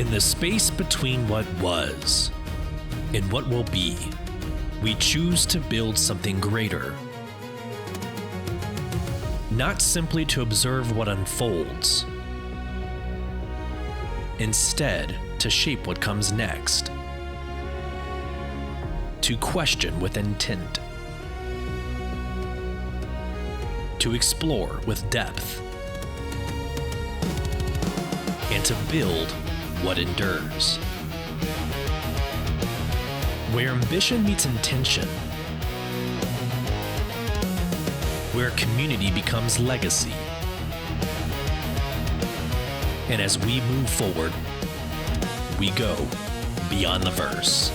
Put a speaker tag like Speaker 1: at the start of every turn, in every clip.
Speaker 1: In the space between what was and what will be, we choose to build something greater. Not simply to observe what unfolds. Instead, to shape what comes next. To question with intent. To explore with depth. And to build what endures. Where ambition meets intention. Where community becomes legacy. And as we move forward, we go beyond the verse.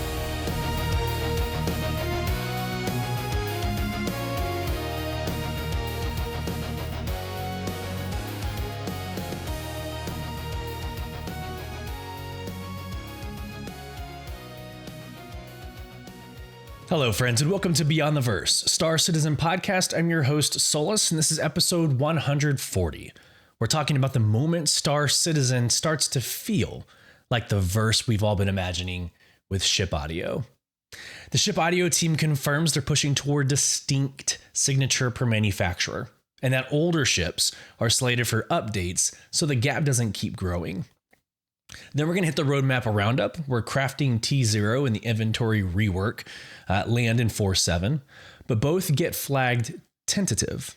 Speaker 1: Hello, friends, and welcome to Beyond the Verse, Star Citizen Podcast. I'm your host, Sulyce, and this is episode 140. We're talking about the moment Star Citizen starts to feel like the verse we've all been imagining with ship audio. The ship audio team confirms they're pushing toward distinct signature per manufacturer, and that older ships are slated for updates so the gap doesn't keep growing. Then we're going to hit the Roadmap Roundup, where crafting T0 and the Inventory Rework land in 4.7, but both get flagged Tentative,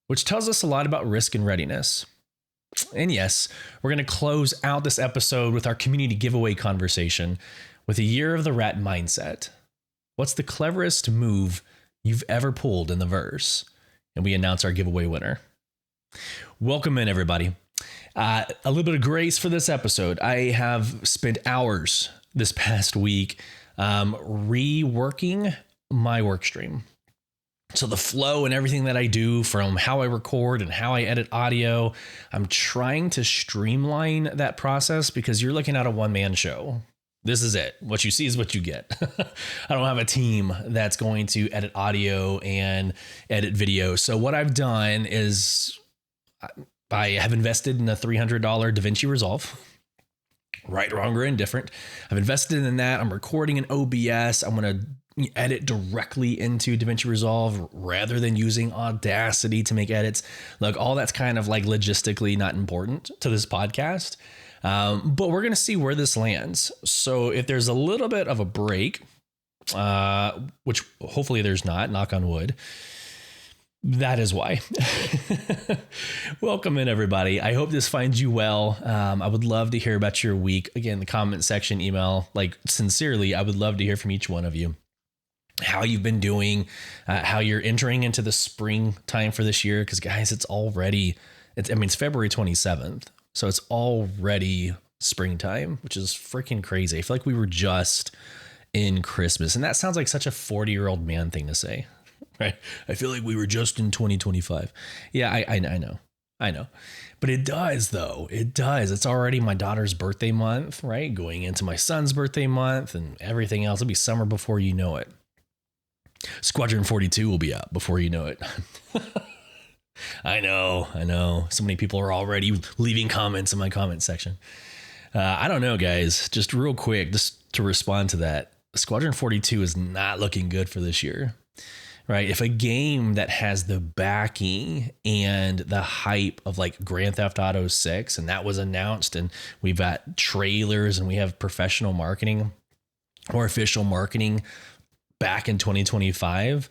Speaker 1: which tells us a lot about risk and readiness. And yes, we're going to close out this episode with our community giveaway conversation with a Year of the Rat mindset. What's the cleverest move you've ever pulled in the verse? And we announce our giveaway winner. Welcome in, everybody. A little bit of grace for this episode. I have spent hours this past week reworking my work stream. So the flow and everything that I do, from how I record and how I edit audio, I'm trying to streamline that process because you're looking at a one-man show. This is it. What you see is what you get. I don't have a team that's going to edit audio and edit video. So what I've done is I have invested in a $300 DaVinci Resolve. Right, wrong, or indifferent. I've invested in that. I'm recording in OBS. I'm going to edit directly into DaVinci Resolve rather than using Audacity to make edits. Look, all that's kind of like logistically not important to this podcast. But we're going to see where this lands. So if there's a little bit of a break, which hopefully there's not, knock on wood, that is why. Welcome in, everybody. I hope this finds you well. I would love to hear about your week. Again, the comment section, email, sincerely, I would love to hear from each one of you. How you've been doing, how you're entering into the spring time for this year. Because guys, it's February 27th. So it's already springtime, which is freaking crazy. I feel like we were just in Christmas. And that sounds like such a 40-year-old man thing to say. Right. I feel like we were just in 2025. Yeah, I know. But it does, though. It does. It's already my daughter's birthday month, right? Going into my son's birthday month and everything else. It'll be summer before you know it. Squadron 42 will be out before you know it. I know. So many people are already leaving comments in my comment section. I don't know, guys. Just real quick, just to respond to that. Squadron 42 is not looking good for this year. Right. If a game that has the backing and the hype of like Grand Theft Auto 6, and that was announced, and we've got trailers and we have professional marketing or official marketing back in 2025.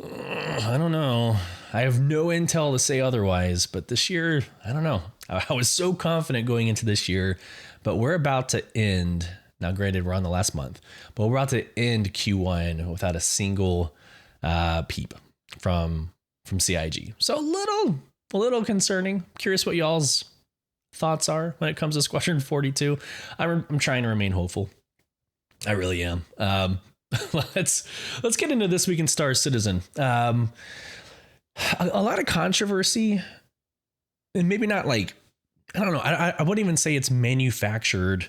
Speaker 1: I don't know. I have no intel to say otherwise, but this year, I don't know. I was so confident going into this year, but we're about to end. Now, granted, we're on the last month, but we're about to end Q1 without a single peep from CIG. So a little concerning. Curious what y'all's thoughts are when it comes to Squadron 42. I'm trying to remain hopeful. I really am. Let's get into this week in Star Citizen. A lot of controversy, and maybe not like, I don't know. I wouldn't even say it's manufactured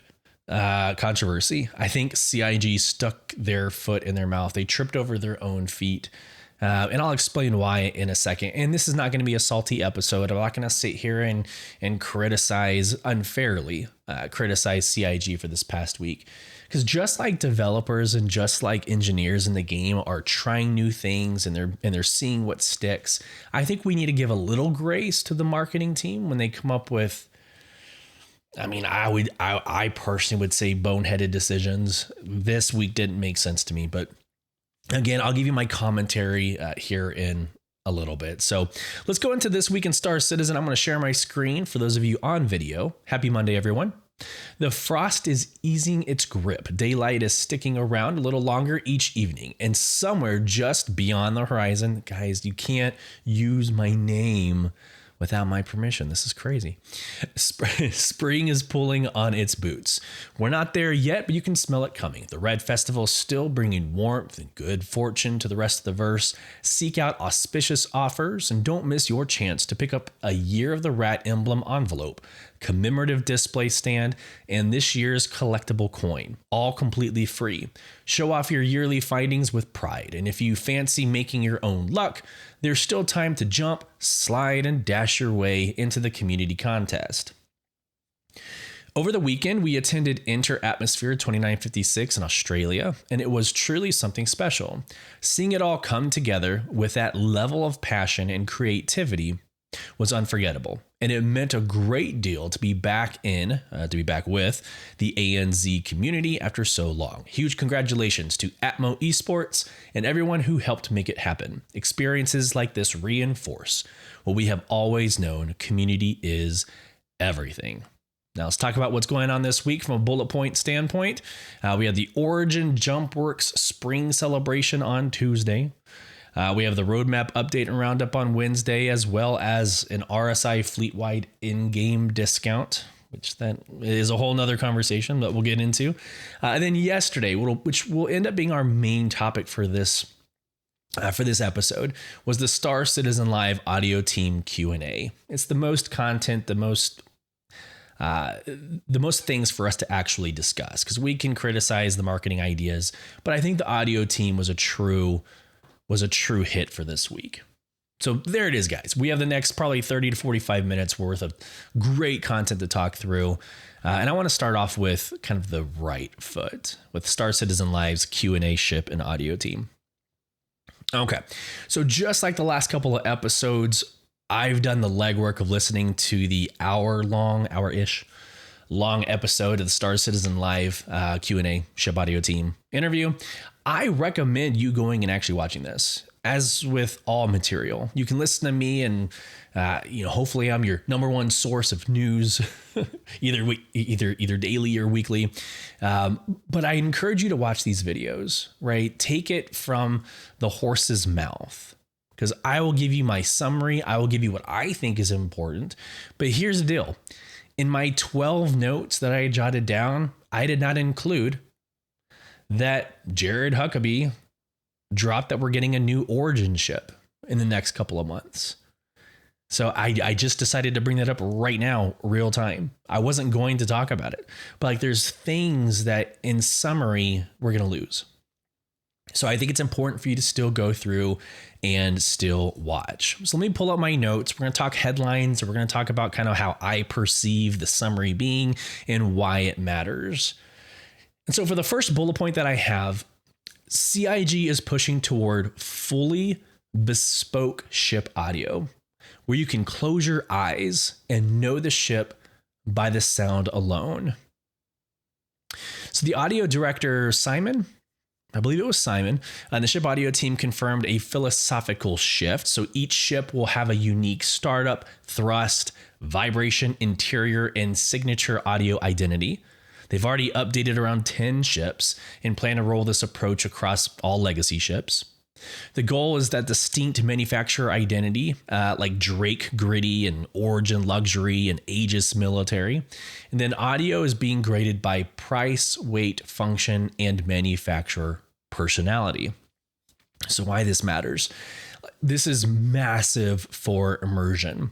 Speaker 1: controversy. I think CIG stuck their foot in their mouth. They tripped over their own feet And I'll explain why in a second. And this is not going to be a salty episode. I'm not going to sit here and criticize unfairly, criticize CIG for this past week. Because just like developers and just like engineers in the game are trying new things and they're seeing what sticks, I think we need to give a little grace to the marketing team when they come up with, I personally would say boneheaded decisions. This week didn't make sense to me, but again, I'll give you my commentary here in a little bit. So let's go into this week in Star Citizen. I'm going to share my screen for those of you on video. Happy Monday, everyone. The frost is easing its grip. Daylight is sticking around a little longer each evening. And somewhere just beyond the horizon, guys, you can't use my name without my permission. This is crazy. Spring is pulling on its boots. We're not there yet, but you can smell it coming. The Red Festival is still bringing warmth and good fortune to the rest of the verse. Seek out auspicious offers and don't miss your chance to pick up a Year of the Rat emblem envelope, commemorative display stand, and this year's collectible coin, all completely free. Show off your yearly findings with pride, and if you fancy making your own luck, there's still time to jump, slide, and dash your way into the community contest. Over the weekend, we attended Enter Atmosphere 2956 in Australia, and it was truly something special. Seeing it all come together with that level of passion and creativity was unforgettable, and it meant a great deal to be back with the ANZ community after so long. Huge congratulations to Atmo Esports and everyone who helped make it happen. Experiences like this reinforce what we have always known: community is everything. Now let's talk about what's going on this week from a bullet point standpoint. We have the Origin Jumpworks Spring Celebration on Tuesday. We have the Roadmap Update and Roundup on Wednesday, as well as an RSI fleet-wide in-game discount, which that is a whole nother conversation that we'll get into. And then yesterday, which will end up being our main topic for this episode, was the Star Citizen Live audio team Q&A. It's the most content, the most things for us to actually discuss, because we can criticize the marketing ideas, but I think the audio team was a true hit for this week. So there it is, guys. We have the next probably 30 to 45 minutes worth of great content to talk through. And I want to start off with kind of the right foot with Star Citizen Live's Q&A ship and audio team. Okay. So just like the last couple of episodes, I've done the legwork of listening to the hour-ish long episode of the Star Citizen Live Q&A ship audio team interview. I recommend you going and actually watching this. As with all material, you can listen to me and hopefully I'm your number one source of news, either daily or weekly. But I encourage you to watch these videos, right? Take it from the horse's mouth, because I will give you my summary. I will give you what I think is important. But here's the deal. In my 12 notes that I jotted down, I did not include that Jared Huckabee dropped that we're getting a new Origin ship in the next couple of months. So I just decided to bring that up right now, real time. I wasn't going to talk about it, but there's things that in summary, we're going to lose. So I think it's important for you to still go through and still watch. So let me pull up my notes. We're going to talk headlines. We're going to talk about kind of how I perceive the summary being and why it matters. And so for the first bullet point that I have, CIG is pushing toward fully bespoke ship audio, where you can close your eyes and know the ship by the sound alone. So the audio director, Simon, I believe it was Simon, and the ship audio team confirmed a philosophical shift. So each ship will have a unique startup, thrust, vibration, interior, and signature audio identity. They've already updated around 10 ships and plan to roll this approach across all legacy ships. The goal is that distinct manufacturer identity, like Drake Gritty and Origin Luxury and Aegis Military. And then audio is being graded by price, weight, function, and manufacturer personality. So why this matters? This is massive for immersion.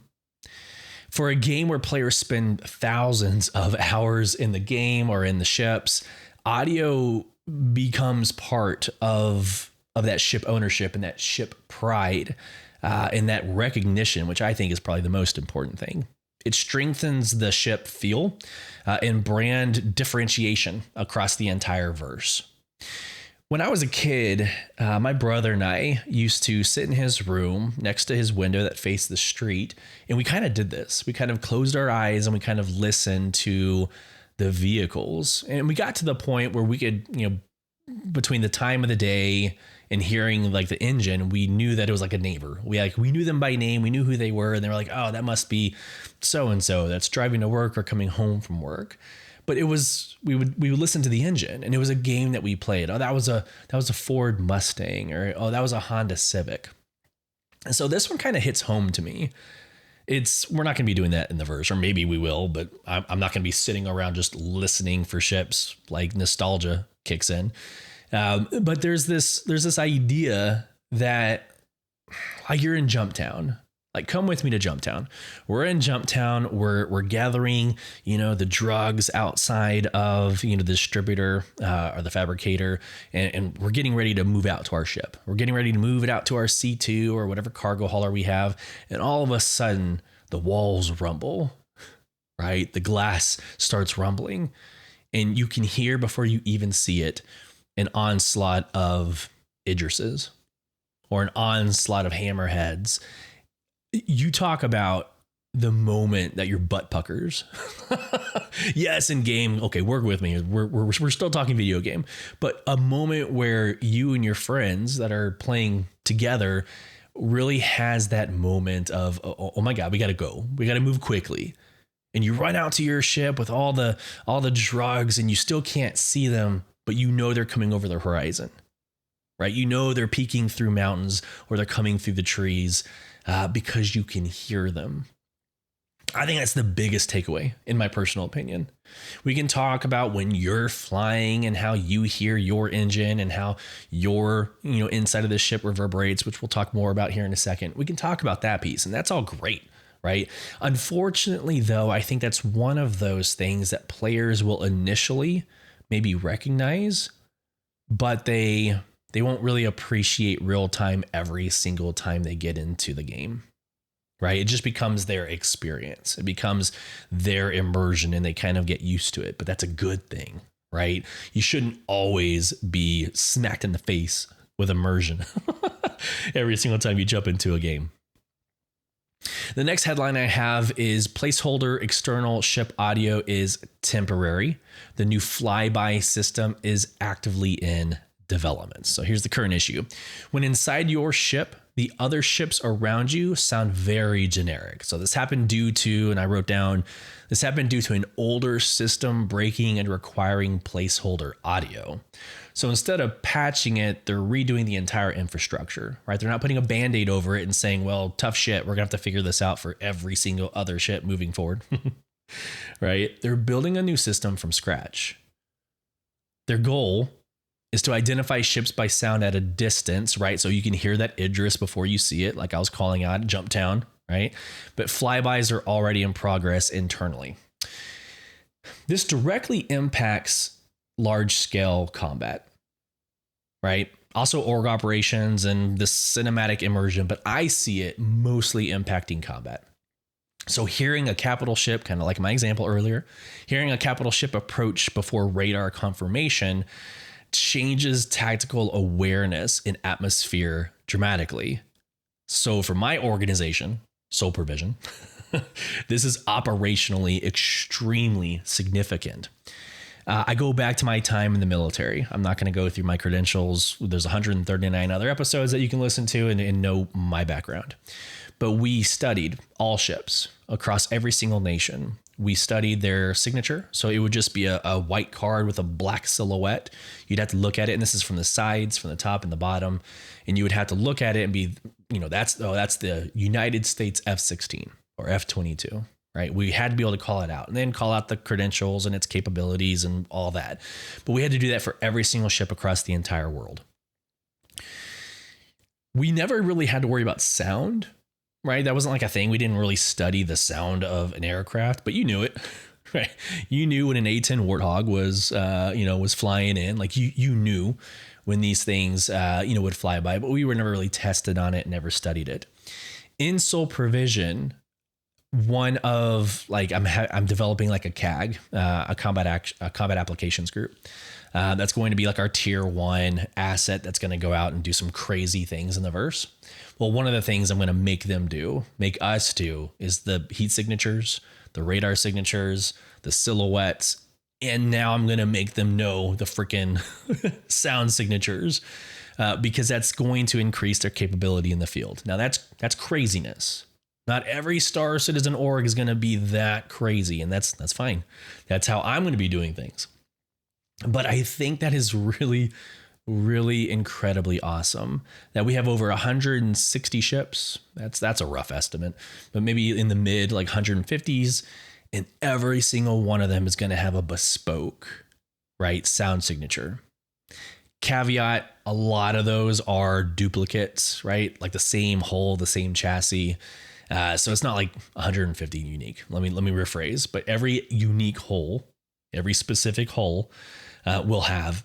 Speaker 1: For a game where players spend thousands of hours in the game or in the ships, audio becomes part of of that ship ownership and that ship pride and that recognition, which I think is probably the most important thing. It strengthens the ship feel and brand differentiation across the entire verse. When I was a kid, my brother and I used to sit in his room next to his window that faced the street. And we kind of did this. We kind of closed our eyes and we kind of listened to the vehicles. And we got to the point where we could, between the time of the day and hearing like the engine, we knew that it was like a neighbor. We knew them by name. We knew who they were. And they were like, oh, that must be so-and-so that's driving to work or coming home from work. But it was, we would listen to the engine, and it was a game that we played. Oh, that was a Ford Mustang, or, oh, that was a Honda Civic. And so this one kind of hits home to me. We're not going to be doing that in the verse, or maybe we will, but I'm not going to be sitting around just listening for ships. Like nostalgia kicks in. But there's this idea that like you're in Jumptown. Like, come with me to Jumptown. We're in Jumptown. We're gathering, the drugs outside of, the distributor or the fabricator, and we're getting ready to move out to our ship. We're getting ready to move it out to our C2 or whatever cargo hauler we have. And all of a sudden, the walls rumble, right? The glass starts rumbling, and you can hear before you even see it an onslaught of Idrises or an onslaught of hammerheads. You talk about the moment that your butt puckers. Yes, in game. Okay, work with me. We're still talking video game, but a moment where you and your friends that are playing together really has that moment of, oh my God, we got to go. We got to move quickly. And you run out to your ship with all the drugs, and you still can't see them, but they're coming over the horizon, right? They're peeking through mountains or they're coming through the trees. Because you can hear them. I think that's the biggest takeaway, in my personal opinion. We can talk about when you're flying and how you hear your engine and how your, inside of the ship reverberates, which we'll talk more about here in a second. We can talk about that piece, and that's all great, right? Unfortunately, though, I think that's one of those things that players will initially maybe recognize, but they won't really appreciate real time every single time they get into the game, right? It just becomes their experience. It becomes their immersion, and they kind of get used to it, but that's a good thing, right? You shouldn't always be smacked in the face with immersion every single time you jump into a game. The next headline I have is placeholder external ship audio is temporary. The new flyby system is actively in development. So here's the current issue. When inside your ship, the other ships around you sound very generic. So this happened due to, and I wrote down, this happened due to an older system breaking and requiring placeholder audio. So instead of patching it, they're redoing the entire infrastructure, right? They're not putting a Band-Aid over it and saying, well, tough shit, we're gonna have to figure this out for every single other ship moving forward, right? They're building a new system from scratch. Their goal is to identify ships by sound at a distance, right? So you can hear that Idris before you see it, like I was calling out Jumptown, right? But flybys are already in progress internally. This directly impacts large-scale combat, right? Also org operations and the cinematic immersion, but I see it mostly impacting combat. So hearing a capital ship, kind of like my example earlier, hearing a capital ship approach before radar confirmation changes tactical awareness in atmosphere dramatically. So for my organization, Soul Provision, this is operationally extremely significant. I go back to my time in the military. I'm not going to go through my credentials. There's 139 other episodes that you can listen to and know my background. But we studied all ships across every single nation. We studied their signature. So it would just be a white card with a black silhouette. You'd have to look at it. And this is from the sides, from the top and the bottom. And you would have to look at it and be, that's the United States F-16 or F-22, right? We had to be able to call it out and then call out the credentials and its capabilities and all that. But we had to do that for every single ship across the entire world. We never really had to worry about sound. Right? That wasn't like a thing. We didn't really study the sound of an aircraft, but you knew it, right? You knew when an A-10 Warthog was flying in, like you knew when these things, would fly by, but we were never really tested on it, never studied it. In Sole Provision, one of I'm developing like a CAG, a combat applications group. That's going to be like our tier 1 asset that's going to go out and do some crazy things in the verse. Well, one of the things I'm going to make us do is the heat signatures, the radar signatures, the silhouettes. And now I'm going to make them know the freaking sound signatures because that's going to increase their capability in the field. Now that's craziness. Not every Star Citizen org is going to be that crazy, and that's fine. That's how I'm going to be doing things. But I think that is really, really incredibly awesome that we have over 160 ships. That's a rough estimate, but maybe in the mid 150s, and every single one of them is going to have a bespoke, right, sound signature. Caveat, a lot of those are duplicates, right? Like the same hull, the same chassis. So it's not like 150 unique. Let me rephrase. But every unique hull, every specific hull, will have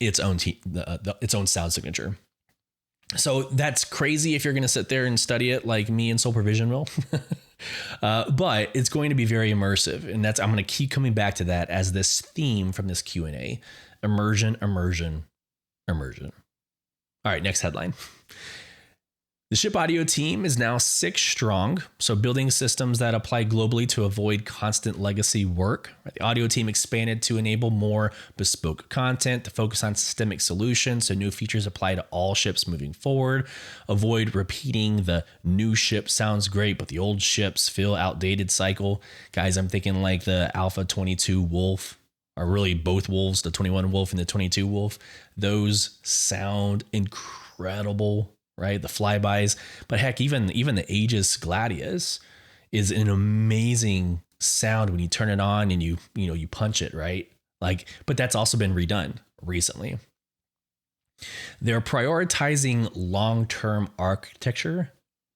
Speaker 1: its own its own sound signature. So that's crazy if you're going to sit there and study it like me and Sole Provision will. But it's going to be very immersive, and I'm going to keep coming back to that as this theme from this Q&A: immersion, immersion, immersion. All right, next headline. The ship audio team is now 6 strong, so building systems that apply globally to avoid constant legacy work. The audio team expanded to enable more bespoke content, to focus on systemic solutions, so new features apply to all ships moving forward. Avoid repeating the new ship sounds great, but the old ships feel outdated cycle. Guys, I'm thinking like the Alpha 22 Wolf, or really both Wolves, the 21 Wolf and the 22 Wolf. Those sound incredible. Right, the flybys, but heck, even the Aegis Gladius is an amazing sound when you turn it on and you punch it, right? But that's also been redone recently. They're prioritizing long-term architecture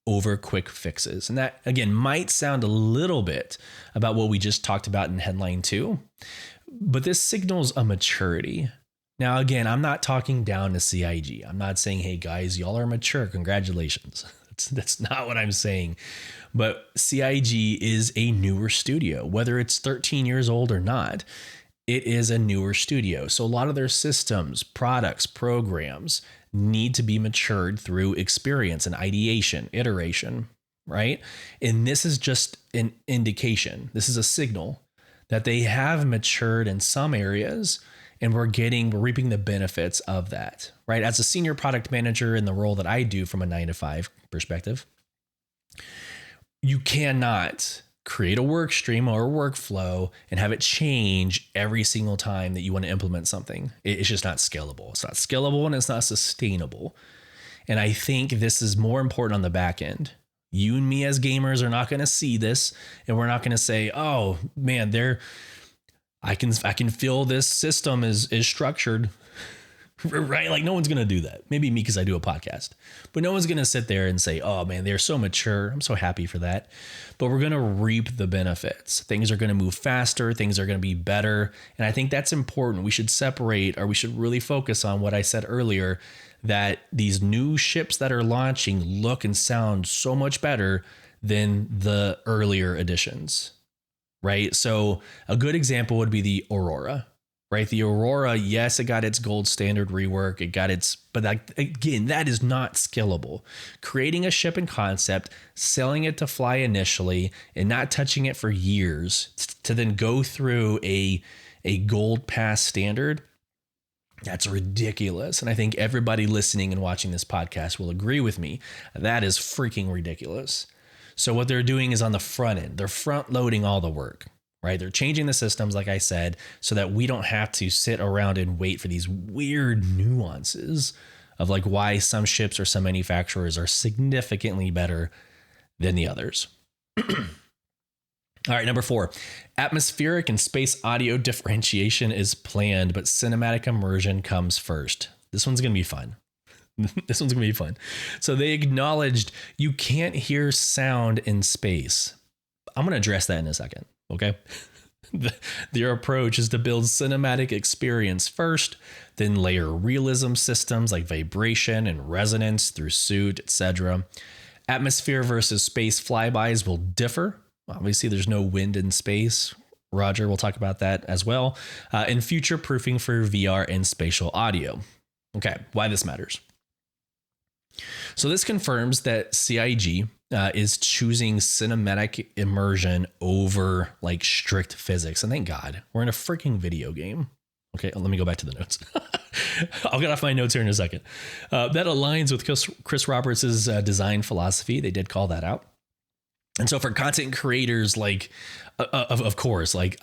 Speaker 1: over quick fixes, and that again might sound a little bit about what we just talked about in headline 2, but this signals a maturity. Now, again, I'm not talking down to CIG. I'm not saying, hey, guys, y'all are mature. Congratulations. That's not what I'm saying. But CIG is a newer studio. Whether it's 13 years old or not, it is a newer studio. So a lot of their systems, products, programs need to be matured through experience and ideation, iteration, right? And this is just an indication. This is a signal that they have matured in some areas, and we're reaping the benefits of that, right? As a senior product manager in the role that I do from a 9-to-5 perspective, you cannot create a work stream or a workflow and have it change every single time that you want to implement something. It's just not scalable. It's not scalable and it's not sustainable. And I think this is more important on the back end. You and me as gamers are not going to see this, and we're not going to say, oh man, I can feel this system is structured, right? Like no one's going to do that. Maybe me because I do a podcast, but no one's going to sit there and say, oh man, they're so mature. I'm so happy for that. But we're going to reap the benefits. Things are going to move faster. Things are going to be better. And I think that's important. We should separate, or we should really focus on what I said earlier, that these new ships that are launching look and sound so much better than the earlier editions. Right. So a good example would be the Aurora, right? The Aurora, yes, it got its gold standard rework. But again, that is not scalable. Creating a ship in concept, selling it to fly initially, and not touching it for years to then go through a gold pass standard. That's ridiculous. And I think everybody listening and watching this podcast will agree with me. That is freaking ridiculous. So what they're doing is on the front end, they're front loading all the work, right? They're changing the systems, like I said, so that we don't have to sit around and wait for these weird nuances of like why some ships or some manufacturers are significantly better than the others. All right, number 4, atmospheric and space audio differentiation is planned, but cinematic immersion comes first. This one's going to be fun. This one's going to be fun. So they acknowledged you can't hear sound in space. I'm going to address that in a second. Okay. Their approach is to build cinematic experience first, then layer realism systems like vibration and resonance through suit, etc. Atmosphere versus space flybys will differ. Obviously, there's no wind in space. Roger, we'll talk about that as well. And future proofing for VR and spatial audio. Okay, why this matters. So this confirms that CIG is choosing cinematic immersion over like strict physics. And thank God, we're in a freaking video game. Okay, let me go back to the notes. I'll get off my notes here in a second. That aligns with Chris Roberts' design philosophy. They did call that out. And so for content creators, like, of course, like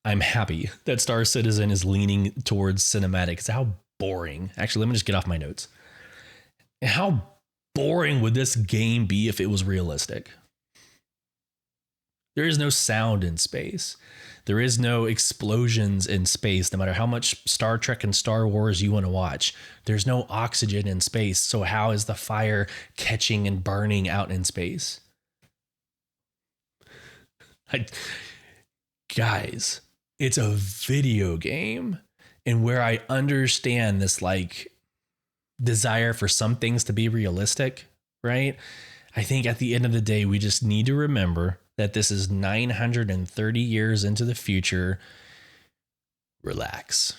Speaker 1: I'm happy that Star Citizen is leaning towards cinematic. It's how boring. Actually, let me just get off my notes. How boring would this game be if it was realistic? There is no sound in space. There is no explosions in space, no matter how much Star Trek and Star Wars you want to watch. There's no oxygen in space. So how is the fire catching and burning out in space? Guys, it's a video game. And where I understand this like desire for some things to be realistic, right? I think at the end of the day, we just need to remember that this is 930 years into the future. Relax.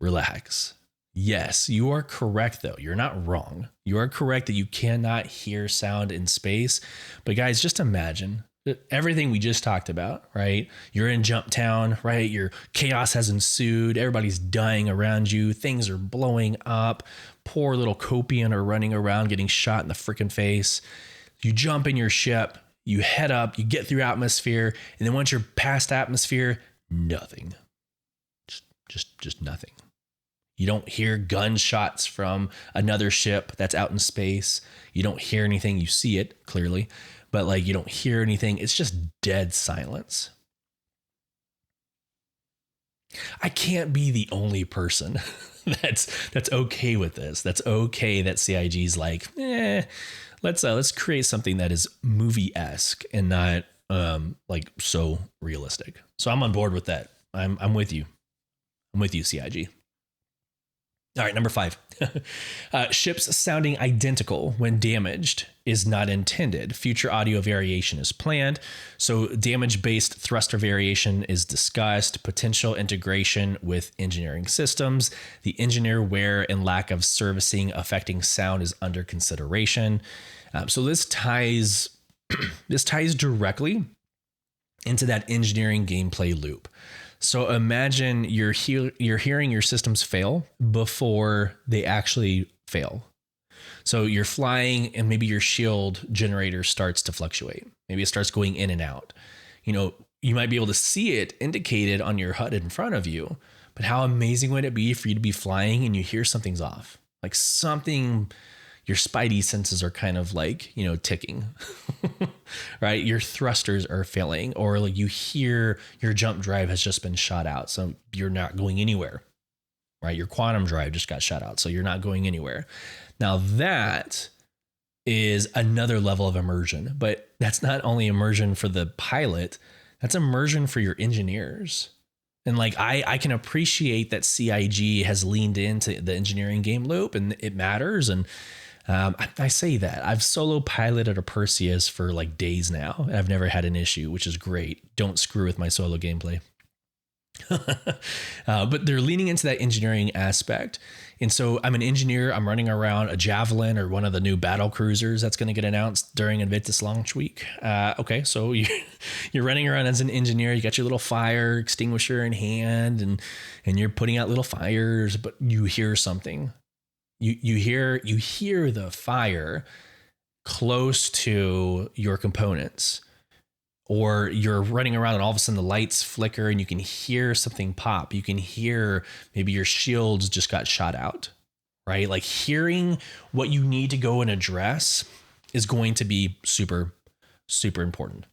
Speaker 1: Relax. Yes, you are correct, though. You're not wrong. You are correct that you cannot hear sound in space. But guys, just imagine everything we just talked about, right? You're in Jump Town, right? Your chaos has ensued. Everybody's dying around you. Things are blowing up. Poor little Copian are running around getting shot in the freaking face. You jump in your ship, you head up, you get through atmosphere, and then once you're past atmosphere, nothing. Just nothing. You don't hear gunshots from another ship that's out in space. You don't hear anything. You see it clearly, but like you don't hear anything. It's just dead silence. I can't be the only person that's okay with this. That's okay that CIG's like, let's create something that is movie-esque and not like so realistic. So I'm on board with that. I'm with you. I'm with you, CIG. All right, number 5. Ships sounding identical when damaged is not intended. Future audio variation is planned. So damage-based thruster variation is discussed. Potential integration with engineering systems. The engineer wear and lack of servicing affecting sound is under consideration. So this ties directly into that engineering gameplay loop. So imagine you're hearing your systems fail before they actually fail. So you're flying and maybe your shield generator starts to fluctuate. Maybe it starts going in and out. You know, you might be able to see it indicated on your HUD in front of you, but how amazing would it be for you to be flying and you hear something's off? Like something, your spidey senses are kind of like, ticking, right? Your thrusters are failing, or like you hear your jump drive has just been shot out. So you're not going anywhere, right? Your quantum drive just got shot out. So you're not going anywhere. Now that is another level of immersion, but that's not only immersion for the pilot, that's immersion for your engineers. And like, I can appreciate that CIG has leaned into the engineering game loop and it matters. And I say that I've solo piloted a Perseus for like days now. And I've never had an issue, which is great. Don't screw with my solo gameplay. But they're leaning into that engineering aspect. And so I'm an engineer. I'm running around a Javelin or one of the new battle cruisers that's going to get announced during Invictus launch week. Okay, so you're running around as an engineer. You got your little fire extinguisher in hand and you're putting out little fires, but you hear something. You hear the fire close to your components, or you're running around and all of a sudden the lights flicker and you can hear something pop. You can hear maybe your shields just got shot out, right? Like hearing what you need to go and address is going to be super, super important.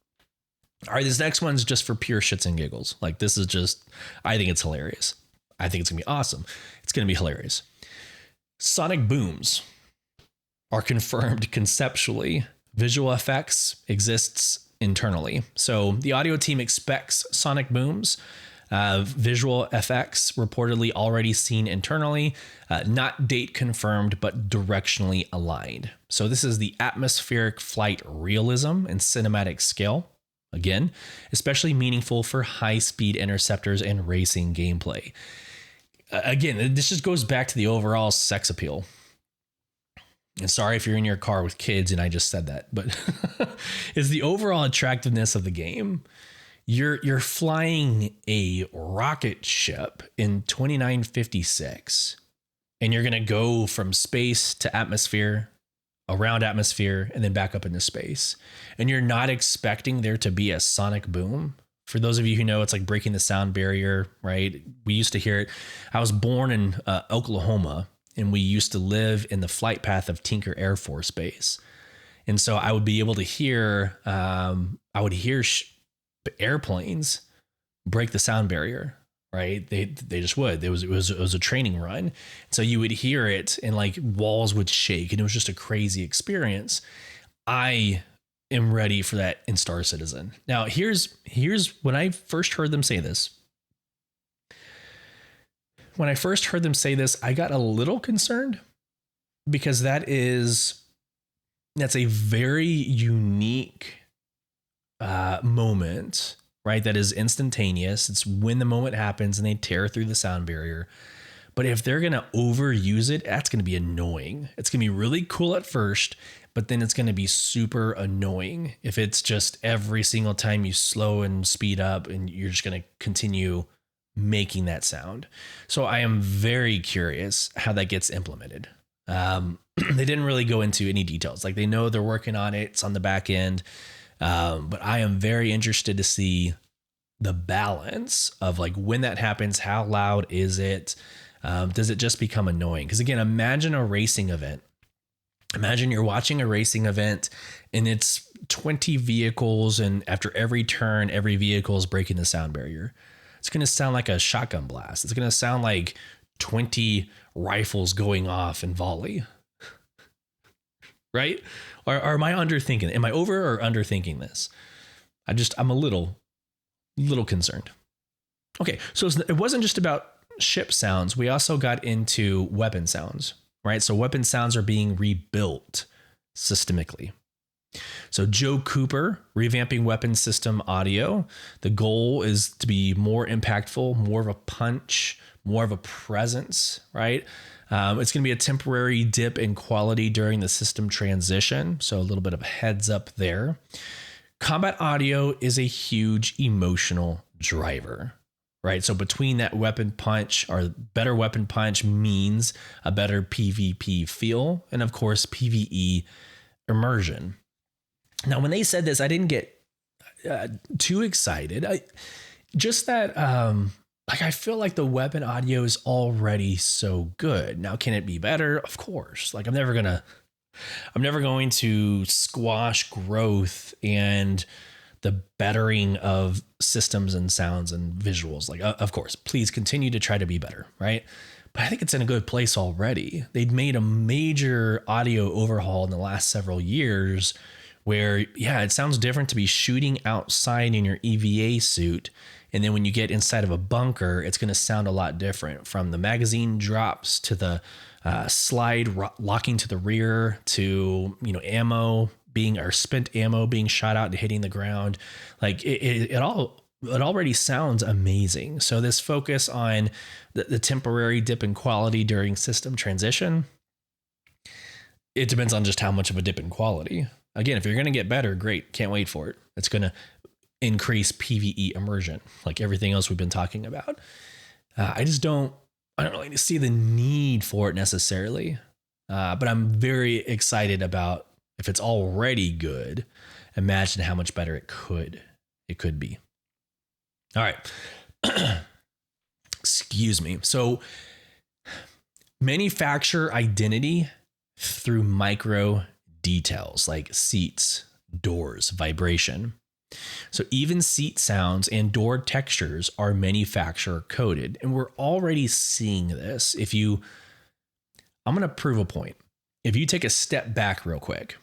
Speaker 1: All right, this next one's just for pure shits and giggles. Like this is just, I think it's hilarious. I think it's gonna be awesome. It's gonna be hilarious. Sonic booms are confirmed conceptually. Visual effects exists internally. So the audio team expects sonic booms, visual effects reportedly already seen internally, not date confirmed, but directionally aligned. So this is the atmospheric flight realism and cinematic scale. Again, especially meaningful for high-speed interceptors and racing gameplay. Again, this just goes back to the overall sex appeal. And sorry if you're in your car with kids and I just said that, but is the overall attractiveness of the game. You're flying a rocket ship in 2956, and you're going to go from space to atmosphere, around atmosphere, and then back up into space. And you're not expecting there to be a sonic boom. For those of you who know, it's like breaking the sound barrier, right? We used to hear it. I was born in Oklahoma, and we used to live in the flight path of Tinker Air Force Base. And so I would be able to hear, airplanes break the sound barrier, right? They just would. It was a training run. So you would hear it and like walls would shake, and it was just a crazy experience. I am ready for that in Star Citizen. Now here's when I first heard them say this. When I first heard them say this, I got a little concerned because that's a very unique moment, right? That is instantaneous. It's when the moment happens and they tear through the sound barrier. But if they're going to overuse it, that's going to be annoying. It's going to be really cool at first, but then it's going to be super annoying if it's just every single time you slow and speed up and you're just going to continue making that sound. So I am very curious how that gets implemented. They didn't really go into any details. Like they know they're working on it. It's on the back end. But I am very interested to see the balance of like when that happens, how loud is it? Does it just become annoying? Because again, imagine a racing event. Imagine you're watching a racing event and it's 20 vehicles, and after every turn, every vehicle is breaking the sound barrier. It's going to sound like a shotgun blast. It's going to sound like 20 rifles going off in volley. Right? Or am I underthinking? Am I over or underthinking this? I'm a little concerned. Okay, so it wasn't just about ship sounds. We also got into weapon sounds, right? So weapon sounds are being rebuilt systemically. So Joe Cooper, revamping weapon system audio. The goal is to be more impactful, more of a punch, more of a presence, right? It's going to be a temporary dip in quality during the system transition. So a little bit of a heads up there. Combat audio is a huge emotional driver, right? So between that weapon punch, or better weapon punch means a better PvP feel. And of course, PvE immersion. Now, when they said this, I didn't get too excited. I feel like the weapon audio is already so good. Now, can it be better? Of course. Like I'm never going to squash growth and the bettering of systems and sounds and visuals. Like, of course, please continue to try to be better, right? But I think it's in a good place already. They'd made a major audio overhaul in the last several years where, yeah, it sounds different to be shooting outside in your EVA suit. And then when you get inside of a bunker, it's going to sound a lot different, from the magazine drops to the slide locking to the rear to, ammo spent ammo being shot out and hitting the ground. Like it already sounds amazing. So this focus on the temporary dip in quality during system transition, it depends on just how much of a dip in quality. Again, if you're going to get better, great. Can't wait for it. It's going to increase PvE immersion, like everything else we've been talking about. I don't really see the need for it necessarily. But I'm very excited about, if it's already good, imagine how much better it could be. All right. Excuse me. So manufacture identity through micro details like seats, doors, vibration. So even seat sounds and door textures are manufacturer coded, and we're already seeing this. I'm going to prove a point. If you take a step back real quick,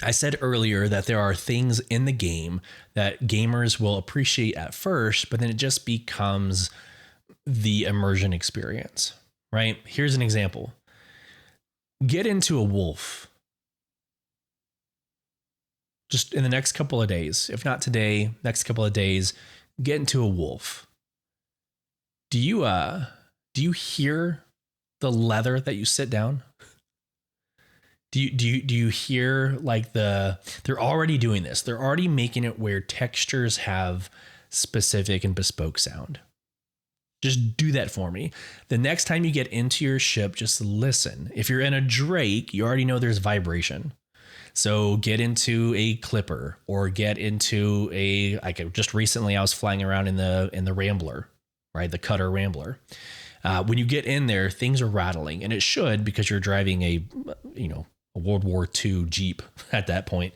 Speaker 1: I said earlier that there are things in the game that gamers will appreciate at first, but then it just becomes the immersion experience, right? Here's an example. Get into a wolf just in the next couple of days. If not today, next couple of days, get into a wolf. Do you hear the leather that you sit down? Do you hear like they're already doing this. They're already making it where textures have specific and bespoke sound. Just do that for me. The next time you get into your ship, just listen. If you're in a Drake, you already know there's vibration. So get into a Clipper or get into just recently I was flying around in the Rambler, right? The Cutter Rambler. When you get in there, things are rattling, and it should, because you're driving a World War II Jeep at that point.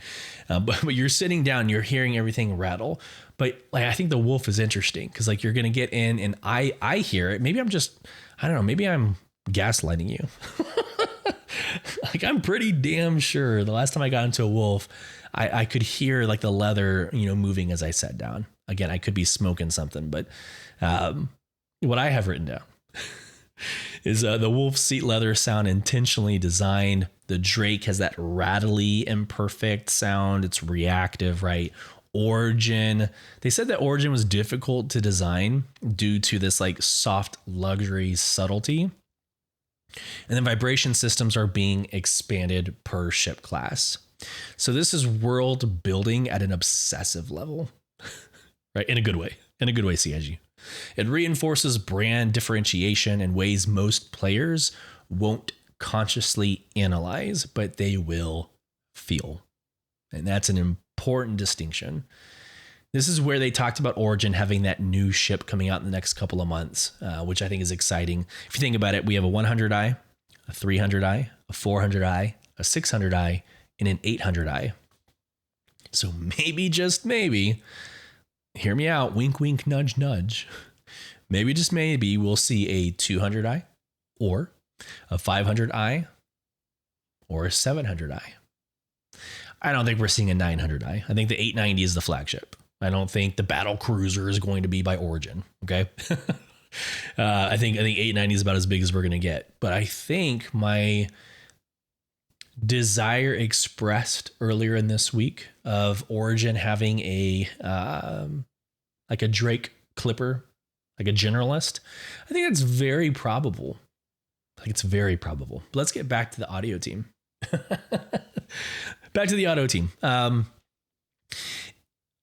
Speaker 1: But you're sitting down, you're hearing everything rattle. But like, I think the wolf is interesting because like you're going to get in and I hear it. Maybe I don't know, maybe I'm gaslighting you. Like I'm pretty damn sure the last time I got into a wolf, I could hear like the leather, moving as I sat down. Again, I could be smoking something, but what I have written down is the wolf seat leather sound intentionally designed. The Drake has that rattly, imperfect sound. It's reactive, right? Origin. They said that Origin was difficult to design due to this like soft luxury subtlety. And then vibration systems are being expanded per ship class. So this is world building at an obsessive level, right? In a good way, CIG. It reinforces brand differentiation in ways most players won't consciously analyze, but they will feel. And that's an important distinction. This is where they talked about Origin having that new ship coming out in the next couple of months, which I think is exciting. If you think about it, we have a 100i, a 300i, a 400i, a 600i, and an 800i. So maybe, just maybe, hear me out, wink, wink, nudge, nudge. Maybe, just maybe, we'll see a 200i or a 500i or a 700i. I don't think we're seeing a 900i. I think the 890 is the flagship. I don't think the battle cruiser is going to be by Origin. Okay. I think 890 is about as big as we're going to get. But I think my desire expressed earlier in this week of Origin having a Drake Clipper, like a generalist, I think that's very probable. It's very probable. But let's get back to the audio team. Back to the auto team.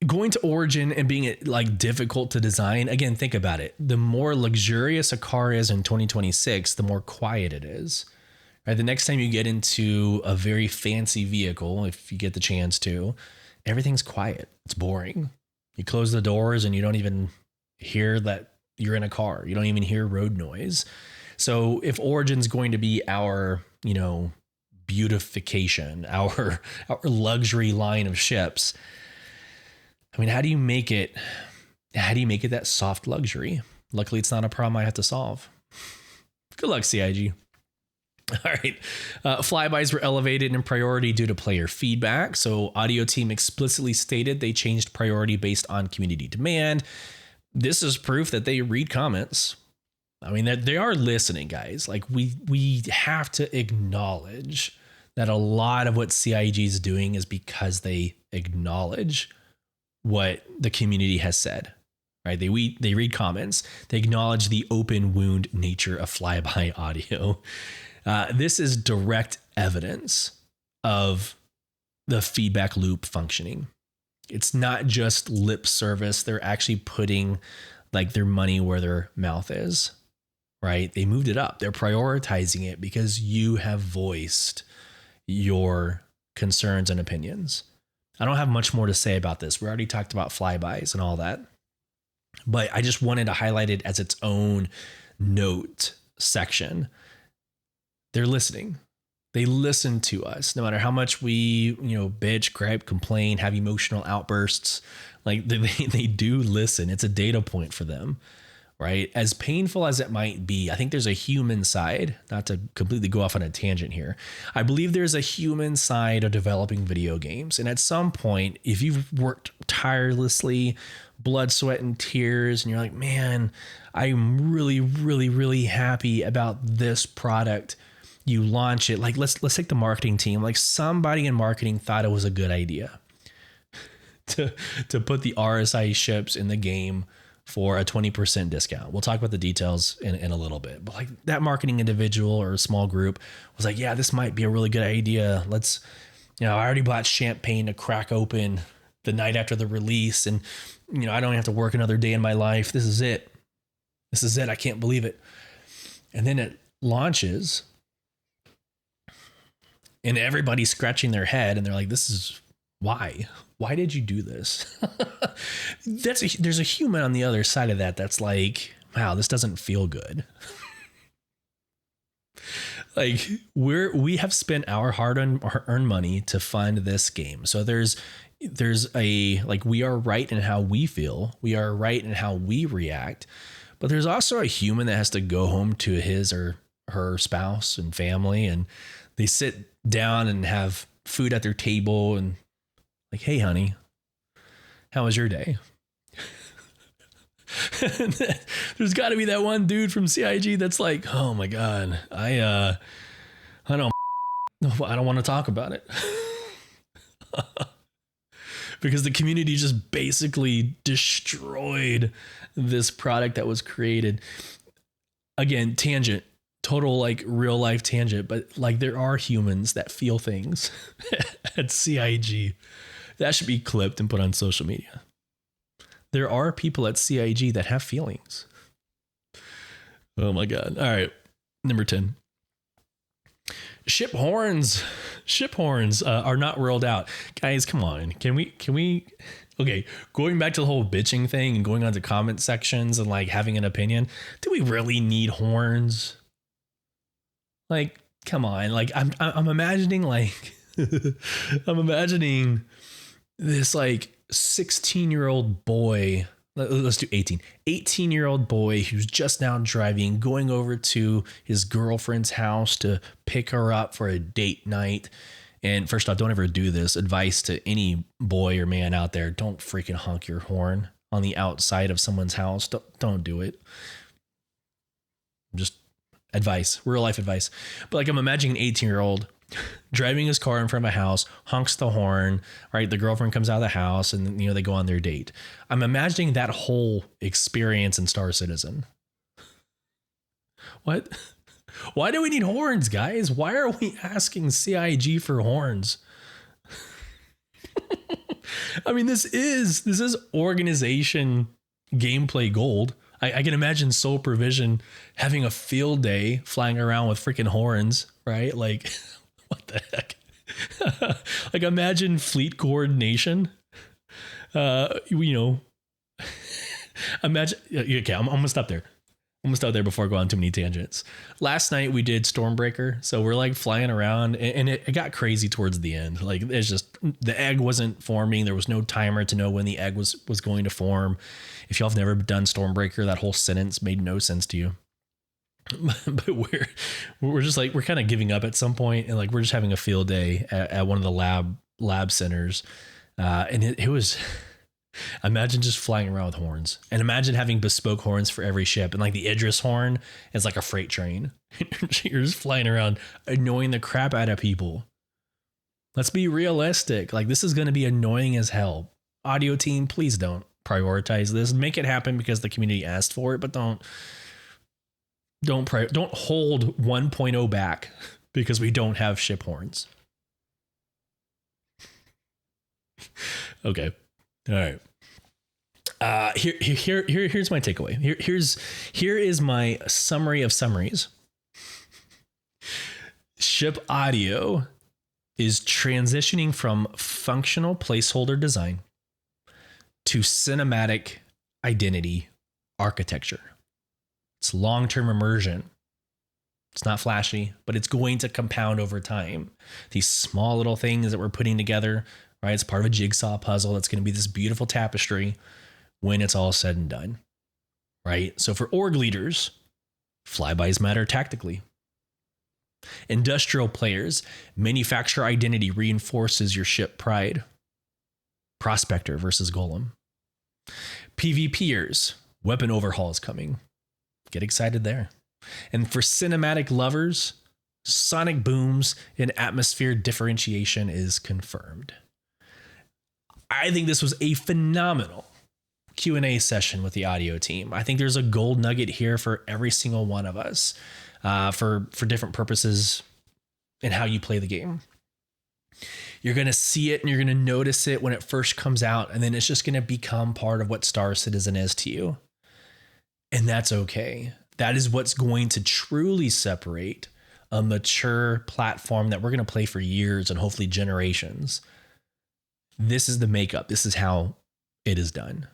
Speaker 1: Going to Origin and being like difficult to design. Again, think about it. The more luxurious a car is in 2026, the more quiet it is. Right? The next time you get into a very fancy vehicle, if you get the chance to, everything's quiet. It's boring. You close the doors and you don't even hear that you're in a car. You don't even hear road noise. So if Origin's going to be our, beautification, our luxury line of ships, I mean, how do you make it that soft luxury? Luckily, it's not a problem I have to solve. Good luck, CIG. All right. Flybys were elevated in priority due to player feedback. So audio team explicitly stated they changed priority based on community demand. This is proof that they read comments. I mean, that they are listening, guys. Like we have to acknowledge that a lot of what CIG is doing is because they acknowledge what the community has said, right? They read comments. They acknowledge the open wound nature of flyby audio. This is direct evidence of the feedback loop functioning. It's not just lip service. They're actually putting like their money where their mouth is, right? They moved it up. They're prioritizing it because you have voiced your concerns and opinions. I don't have much more to say about this. We already talked about flybys and all that, but I just wanted to highlight it as its own note section. They're listening. They listen to us no matter how much we, bitch, gripe, complain, have emotional outbursts. Like they do listen. It's a data point for them. right? As painful as it might be, I think there's a human side, not to completely go off on a tangent here. I believe there's a human side of developing video games. And at some point, if you've worked tirelessly, blood, sweat, and tears, and you're like, man, I'm really, really, really happy about this product. You launch it. Like, let's take the marketing team. Like, somebody in marketing thought it was a good idea to put the RSI ships in the game for a 20% discount. We'll talk about the details in a little bit, but like that marketing individual or a small group was like, yeah, this might be a really good idea. Let's, I already bought champagne to crack open the night after the release. And, I don't have to work another day in my life. This is it. I can't believe it. And then it launches and everybody's scratching their head and they're like, this is why did you do this? There's a human on the other side of that. That's like, wow, this doesn't feel good. Like we have spent our hard-earned money to fund this game. So there's a, like, we are right in how we feel. We are right in how we react, but there's also a human that has to go home to his or her spouse and family. And they sit down and have food at their table and like, hey, honey, how was your day? There's got to be that one dude from CIG that's like, oh my God, I don't want to talk about it. Because the community just basically destroyed this product that was created. Again, tangent, total like real life tangent, but like there are humans that feel things at CIG. That should be clipped and put on social media. There are people at CIG that have feelings. Oh my God. All right. Number 10. Ship horns are not rolled out. Guys, come on. Can we, okay. Going back to the whole bitching thing and going on to comment sections and like having an opinion. Do we really need horns? Like, come on. Like I'm imagining like, I'm imagining this like 16-year-old boy, let's do 18-year-old boy who's just now driving, going over to his girlfriend's house to pick her up for a date night. And first off, don't ever do this. Advice to any boy or man out there. Don't freaking honk your horn on the outside of someone's house. Don't do it. Just advice, real life advice. But like I'm imagining an 18-year-old driving his car in front of a house, honks the horn, right? The girlfriend comes out of the house and, they go on their date. I'm imagining that whole experience in Star Citizen. What? Why do we need horns, guys? Why are we asking CIG for horns? I mean, this is organization gameplay gold. I can imagine Soul Provision having a field day flying around with freaking horns, right? Like, what the heck? Like, imagine fleet coordination. Imagine. Okay, I'm gonna stop there. I'm gonna stop there before I go on too many tangents. Last night we did Stormbreaker, so we're like flying around, and it got crazy towards the end. Like, it's just the egg wasn't forming. There was no timer to know when the egg was going to form. If y'all have never done Stormbreaker, that whole sentence made no sense to you. But we're just like, we're kind of giving up at some point, and like we're just having a field day at one of the lab centers, and it was. Imagine just flying around with horns, and imagine having bespoke horns for every ship. And like the Idris horn is like a freight train. You're just flying around annoying the crap out of people. Let's be realistic. Like, this is going to be annoying as hell. Audio team, please don't prioritize this. Make it happen because the community asked for it, but don't hold 1.0 back because we don't have ship horns. Okay. All right. Here's my takeaway. Here is my summary of summaries. Ship audio is transitioning from functional placeholder design to cinematic identity architecture. It's long-term immersion. It's not flashy, but it's going to compound over time. These small little things that we're putting together, right? It's part of a jigsaw puzzle that's going to be this beautiful tapestry when it's all said and done, right? So for org leaders, flybys matter tactically. Industrial players, manufacturer identity reinforces your ship pride. Prospector versus golem. PvPers, weapon overhaul is coming. Get excited there. And for cinematic lovers, sonic booms and atmosphere differentiation is confirmed. I think this was a phenomenal Q&A session with the audio team. I think there's a gold nugget here for every single one of us for different purposes in how you play the game. You're going to see it and you're going to notice it when it first comes out, and then it's just going to become part of what Star Citizen is to you. And that's okay. That is what's going to truly separate a mature platform that we're going to play for years and hopefully generations. This is the makeup. This is how it is done.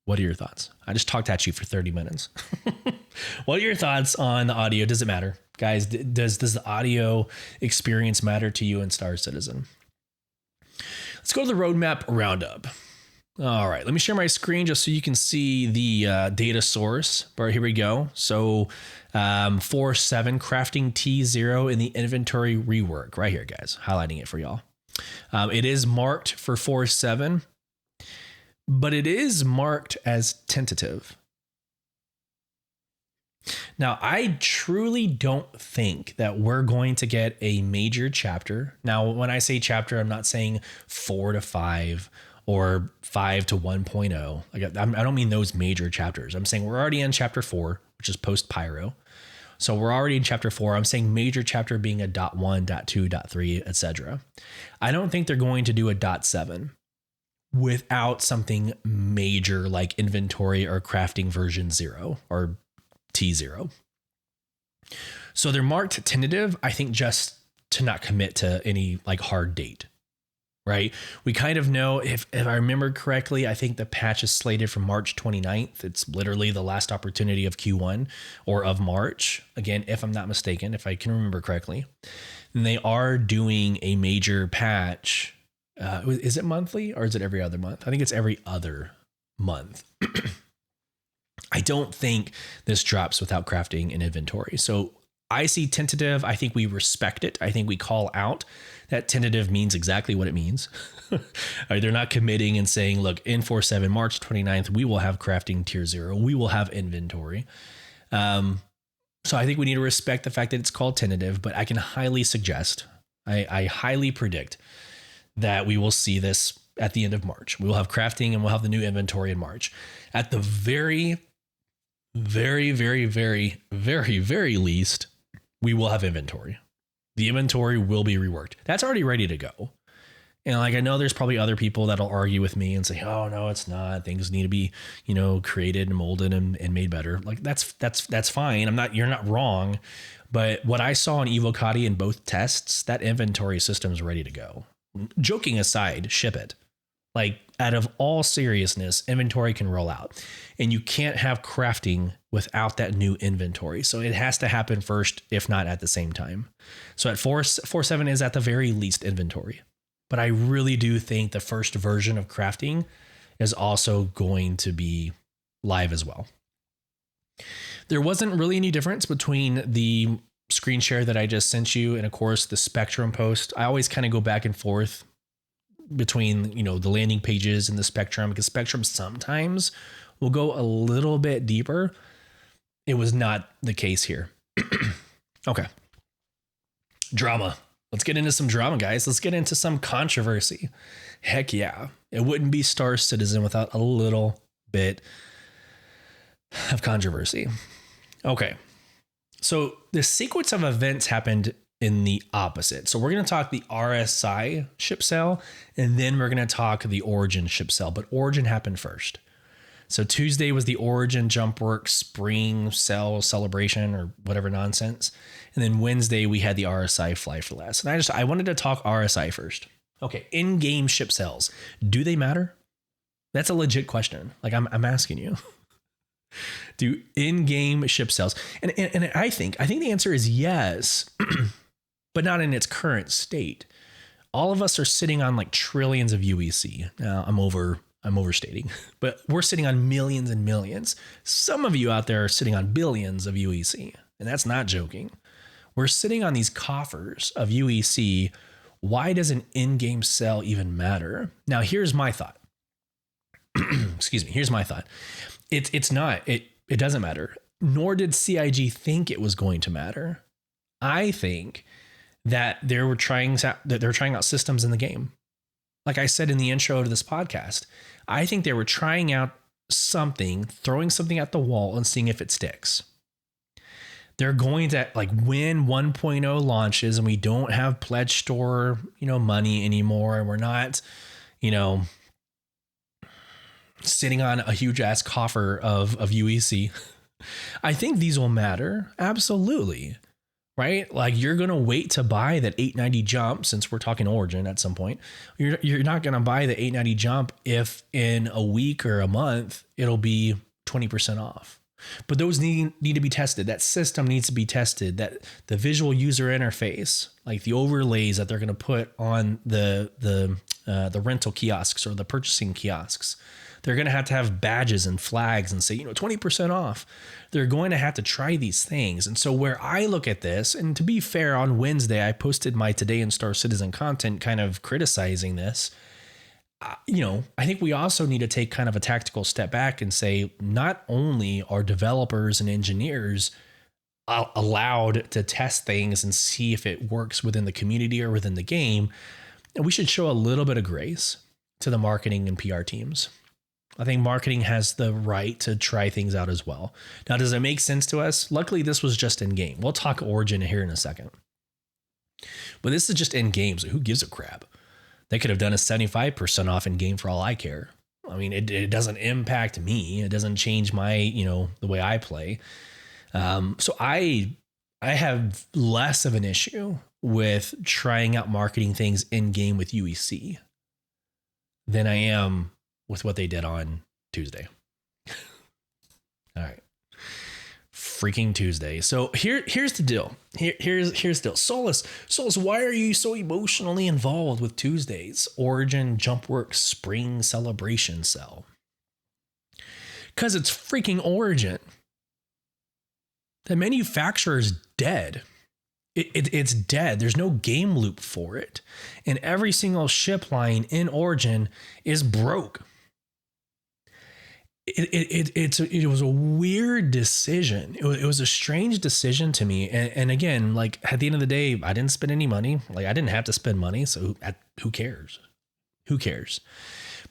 Speaker 1: What are your thoughts? I just talked at you for 30 minutes. What are your thoughts on the audio? Does it matter? Guys, does the audio experience matter to you in Star Citizen? Let's go to the Roadmap Roundup. All right, let me share my screen just so you can see the data source. All right, here we go. So 4.7 crafting T0 in the inventory rework right here, guys. Highlighting it for y'all. It is marked for 4.7, but it is marked as tentative. Now, I truly don't think that we're going to get a major chapter. Now, when I say chapter, I'm not saying 4 to 5 or 5 to 1.0. I don't mean those major chapters. I'm saying we're already in chapter 4, which is post Pyro. So we're already in chapter 4. I'm saying major chapter being a .1, .2, .3, etc. I don't think they're going to do a .7 without something major like inventory or crafting version 0 or T0. So they're marked tentative, I think, just to not commit to any like hard date, right? We kind of know, if I remember correctly, I think the patch is slated for March 29th. It's literally the last opportunity of Q1 or of March. Again, if I'm not mistaken, if I can remember correctly. And they are doing a major patch. Is it monthly or is it every other month? I think it's every other month. I don't think this drops without crafting and inventory. So I see tentative. I think we respect it. I think we call out that tentative means exactly what it means. They're not committing and saying, look, in 4.7 March 29th, we will have crafting tier 0. We will have inventory. So I think we need to respect the fact that it's called tentative, but I can highly suggest, I highly predict that we will see this at the end of March. We will have crafting and we'll have the new inventory in March. At the very least, we will have inventory. The inventory will be reworked. That's already ready to go. And like, I know there's probably other people that'll argue with me and say, oh no, it's not. Things need to be, created and molded and made better. Like that's fine. You're not wrong. But what I saw in Evocati in both tests, that inventory system is ready to go. Joking aside, ship it. Like, out of all seriousness, inventory can roll out, and you can't have crafting without that new inventory. So it has to happen first, if not at the same time. So at 4.7 is at the very least inventory. But I really do think the first version of crafting is also going to be live as well. There wasn't really any difference between the screen share that I just sent you and, of course, the Spectrum post. I always kind of go back and forth between, the landing pages and the Spectrum, because Spectrum sometimes will go a little bit deeper. It was not the case here. Okay. Drama. Let's get into some drama, guys. Let's get into some controversy. Heck yeah. It wouldn't be Star Citizen without a little bit of controversy. Okay. So the sequence of events happened in the opposite. So we're going to talk the RSI ship sale, and then we're going to talk the Origin ship sale, but Origin happened first. So Tuesday was the Origin Jumpwork spring sale celebration or whatever nonsense. And then Wednesday we had the RSI Fly for Less. And I wanted to talk RSI first. Okay. In-game ship sales. Do they matter? That's a legit question. Like I'm asking you. Do in-game ship sales? And I think the answer is yes, but not in its current state. All of us are sitting on like trillions of UEC. Now I'm over I'm overstating, but we're sitting on millions and millions. Some of you out there are sitting on billions of UEC, and that's not joking. We're sitting on these coffers of UEC. Why does an in-game sell even matter? Now, here's my thought. Excuse me. Here's my thought. It's not. It doesn't matter. Nor did CIG think it was going to matter. I think that they're trying out systems in the game. Like I said in the intro to this podcast, I think they were trying out something, throwing something at the wall and seeing if it sticks. They're going to, like, when 1.0 launches and we don't have pledge store, money anymore, and we're not, sitting on a huge ass coffer of UEC. I think these will matter. Absolutely. Right? Like, you're going to wait to buy that 890 jump, since we're talking Origin at some point. You're not going to buy the 890 jump if in a week or a month it'll be 20% off. But those need to be tested. That system needs to be tested. That the visual user interface, like the overlays that they're going to put on the rental kiosks or the purchasing kiosks, they're going to have badges and flags and say, 20% off. They're going to have to try these things. And so where I look at this, and to be fair, on Wednesday, I posted my Today in Star Citizen content kind of criticizing this. I think we also need to take kind of a tactical step back and say, not only are developers and engineers allowed to test things and see if it works within the community or within the game, we should show a little bit of grace to the marketing and PR teams. I think marketing has the right to try things out as well. Now, does it make sense to us? Luckily, this was just in game. We'll talk Origin here in a second. But this is just in game, so who gives a crap? They could have done a 75% off in game for all I care. I mean, it doesn't impact me. It doesn't change my, the way I play. So I have less of an issue with trying out marketing things in game with UEC than I am with what they did on Tuesday. All right. Freaking Tuesday. So here's the deal. Here's the deal. Sulyce, why are you so emotionally involved with Tuesday's Origin Jumpworks Spring Celebration Sale? Because it's freaking Origin. The manufacturer's dead. It's dead. There's no game loop for it. And every single ship line in Origin is broke. It was a weird decision. It was a strange decision to me. And again, like, at the end of the day, I didn't spend any money. Like, I didn't have to spend money. So who cares? Who cares?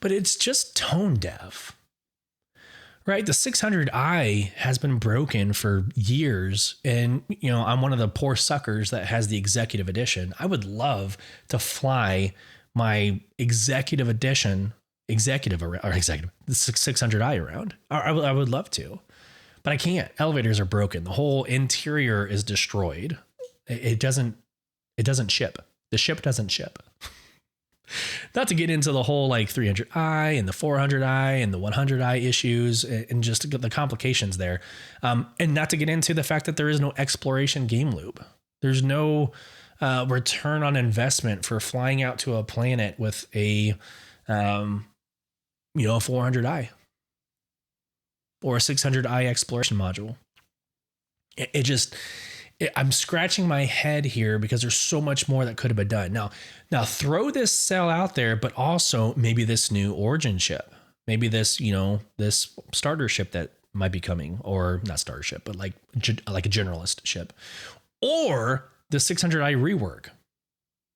Speaker 1: But it's just tone deaf, right? The 600i has been broken for years. And, I'm one of the poor suckers that has the executive edition. I would love to fly my executive edition the 600i around. I would love to, but I can't. Elevators are broken. The whole interior is destroyed. It doesn't ship. The ship doesn't ship. Not to get into the whole like 300i and the 400i and the 100i issues and just the complications there. And not to get into the fact that there is no exploration game loop. There's no return on investment for flying out to a planet with a 400i or a 600i exploration module. I'm scratching my head here because there's so much more that could have been done. Now throw this cell out there, but also maybe this new Origin ship, maybe this, this starter ship that might be coming, or not starter ship, but like a generalist ship, or the 600i rework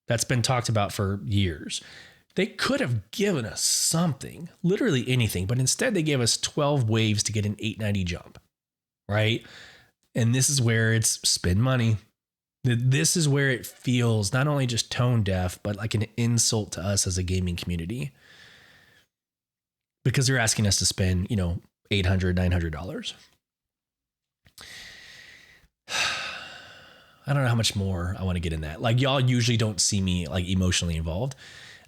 Speaker 1: that's been talked about for years. They could have given us something, literally anything, but instead they gave us 12 waves to get an 890 jump, right? And this is where it's spend money. This is where it feels not only just tone deaf, but like an insult to us as a gaming community, because they're asking us to spend, $800, $900. I don't know how much more I want to get in that. Like, y'all usually don't see me like emotionally involved.